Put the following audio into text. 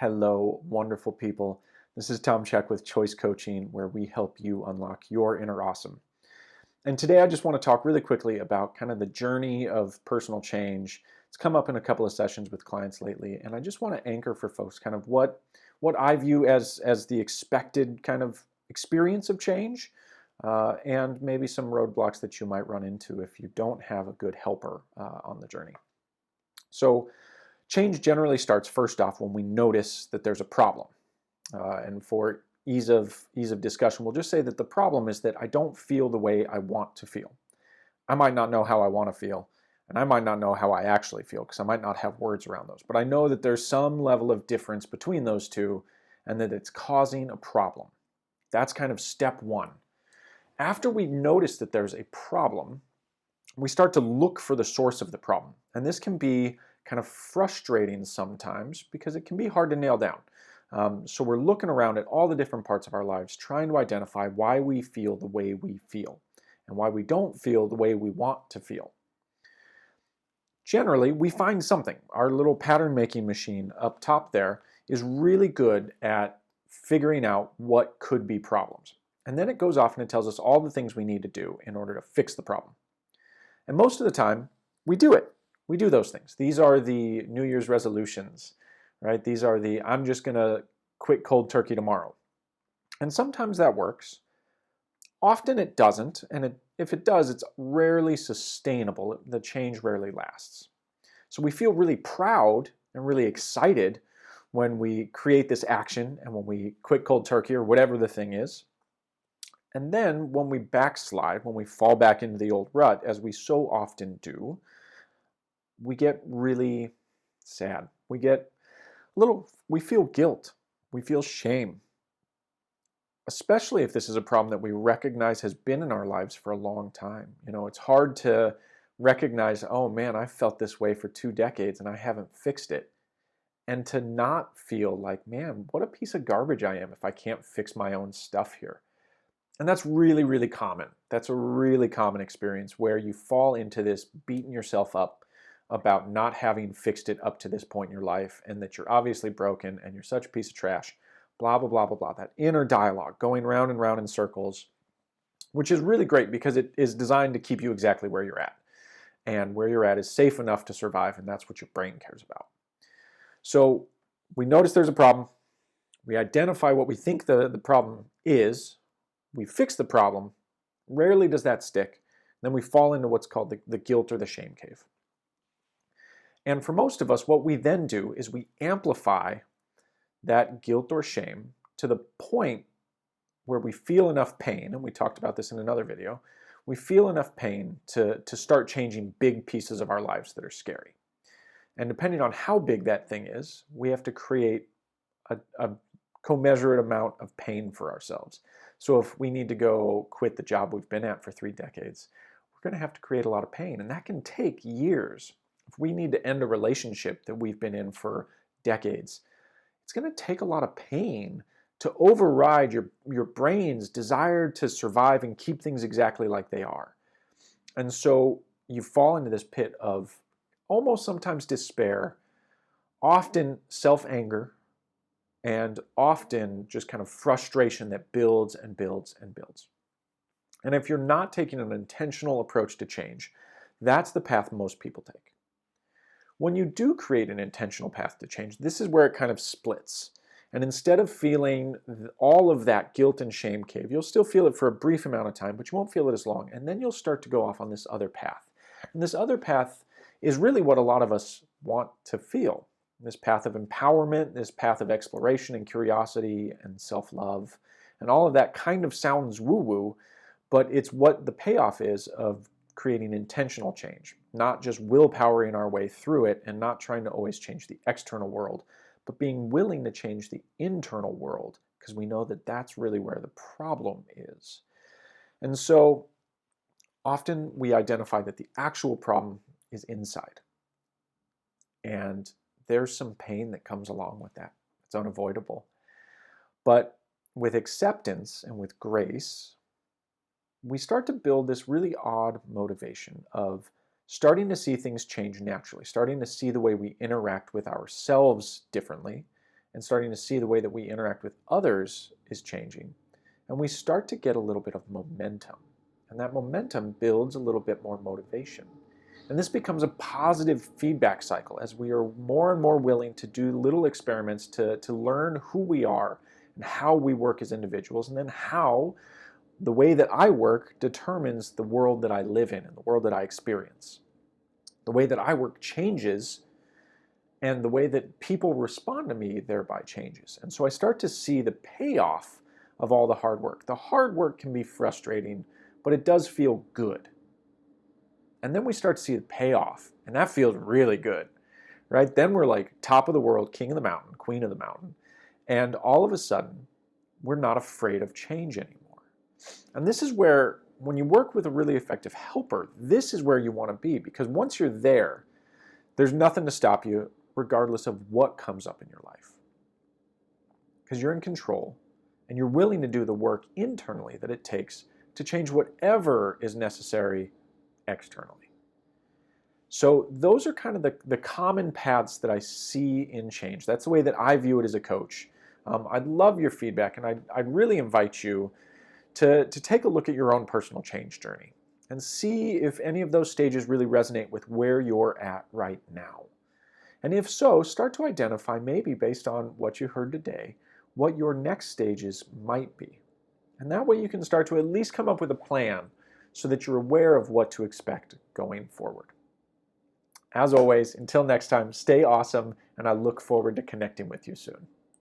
Hello, wonderful people. This is Tom Check with Choice Coaching, where we help you unlock your inner awesome. And today I just want to talk really quickly about kind of the journey of personal change. It's come up in a couple of sessions with clients lately, and I just want to anchor for folks kind of what I view as the expected kind of experience of change, and maybe some roadblocks that you might run into if you don't have a good helper on the journey. So change generally starts first off when we notice that there's a problem. And for ease of discussion, we'll just say that the problem is that I don't feel the way I want to feel. I might not know how I want to feel, and I might not know how I actually feel because I might not have words around those. But I know that there's some level of difference between those two and that it's causing a problem. That's kind of step one. After we notice that there's a problem, we start to look for the source of the problem. And this can be kind of frustrating sometimes because it can be hard to nail down. So we're looking around at all the different parts of our lives, trying to identify why we feel the way we feel and why we don't feel the way we want to feel. Generally, we find something. Our little pattern making machine up top there is really good at figuring out what could be problems. And then it goes off and it tells us all the things we need to do in order to fix the problem. And most of the time, we do it. We do those things. These are the New Year's resolutions, right? These are the, I'm just going to quit cold turkey tomorrow. And sometimes that works. Often it doesn't. And if it does, it's rarely sustainable. The change rarely lasts. So we feel really proud and really excited when we create this action and when we quit cold turkey or whatever the thing is. And then when we backslide, when we fall back into the old rut, as we so often do, we get really sad. We feel guilt. We feel shame. Especially if this is a problem that we recognize has been in our lives for a long time. You know, it's hard to recognize, oh man, I've felt this way for 2 decades and I haven't fixed it. And to not feel like, man, what a piece of garbage I am if I can't fix my own stuff here. And that's really, really common. That's a really common experience where you fall into this beating yourself up about not having fixed it up to this point in your life and that you're obviously broken and you're such a piece of trash, blah, blah, blah, blah, blah. That inner dialogue going round and round in circles, which is really great because it is designed to keep you exactly where you're at. And where you're at is safe enough to survive, and that's what your brain cares about. So we notice there's a problem. We identify what we think the problem is. We fix the problem. Rarely does that stick. Then we fall into what's called the guilt or the shame cave. And for most of us, what we then do is we amplify that guilt or shame to the point where we feel enough pain, and we talked about this in another video, we feel enough pain to start changing big pieces of our lives that are scary. And depending on how big that thing is, we have to create a commensurate amount of pain for ourselves. So if we need to go quit the job we've been at for 3 decades, we're going to have to create a lot of pain, and that can take years. If we need to end a relationship that we've been in for decades, it's going to take a lot of pain to override your brain's desire to survive and keep things exactly like they are. And so you fall into this pit of almost sometimes despair, often self-anger, and often just kind of frustration that builds and builds and builds. And if you're not taking an intentional approach to change, that's the path most people take. When you do create an intentional path to change, this is where it kind of splits. And instead of feeling all of that guilt and shame cave, you'll still feel it for a brief amount of time, but you won't feel it as long. And then you'll start to go off on this other path. And this other path is really what a lot of us want to feel. This path of empowerment, this path of exploration and curiosity and self-love. And all of that kind of sounds woo-woo, but it's what the payoff is of creating intentional change, not just willpowering our way through it and not trying to always change the external world, but being willing to change the internal world because we know that that's really where the problem is. And so often we identify that the actual problem is inside. And there's some pain that comes along with that. It's unavoidable. But with acceptance and with grace, we start to build this really odd motivation of starting to see things change naturally, starting to see the way we interact with ourselves differently, and starting to see the way that we interact with others is changing. And we start to get a little bit of momentum. And that momentum builds a little bit more motivation. And this becomes a positive feedback cycle as we are more and more willing to do little experiments to learn who we are and how we work as individuals, and then how the way that I work determines the world that I live in and the world that I experience. The way that I work changes, and the way that people respond to me thereby changes. And so I start to see the payoff of all the hard work. The hard work can be frustrating, but it does feel good. And then we start to see the payoff, and that feels really good, right? Then we're like top of the world, king of the mountain, queen of the mountain. And all of a sudden, we're not afraid of change anymore. And this is where, when you work with a really effective helper, this is where you want to be, because once you're there, there's nothing to stop you regardless of what comes up in your life. Because you're in control, and you're willing to do the work internally that it takes to change whatever is necessary externally. So those are kind of the common paths that I see in change. That's the way that I view it as a coach. I'd love your feedback, and I'd really invite you to take a look at your own personal change journey and see if any of those stages really resonate with where you're at right now. And if so, start to identify, maybe based on what you heard today, what your next stages might be. And that way you can start to at least come up with a plan so that you're aware of what to expect going forward. As always, until next time, stay awesome, and I look forward to connecting with you soon.